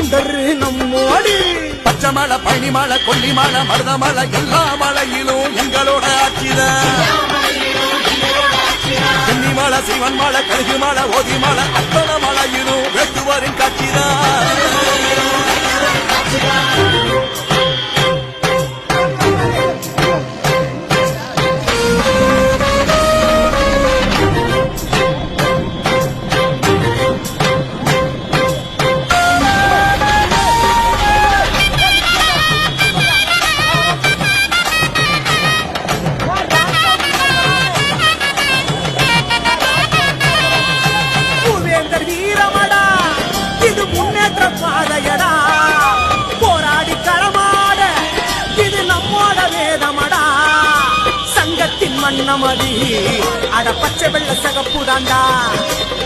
Counter நம்மோடி. பச்சை மலை, பழனி மலை, கொல்லி மலை, மருத மலை, எல்லா மலையிலும் எங்களோட ஆட்சிதான். சென்னி மலை, சிவன் மலை, கழுகு மலை, ஓதி மலை, அத்தனை மலையிலும் வேட்டுவரின் காட்சிதான். பாதையடா போராடி களமாட இது நம்மோட வேதமடா. சங்கத்தின் வண்ணமடி அட பச்சை வெள்ள சகப்பு தாண்டா.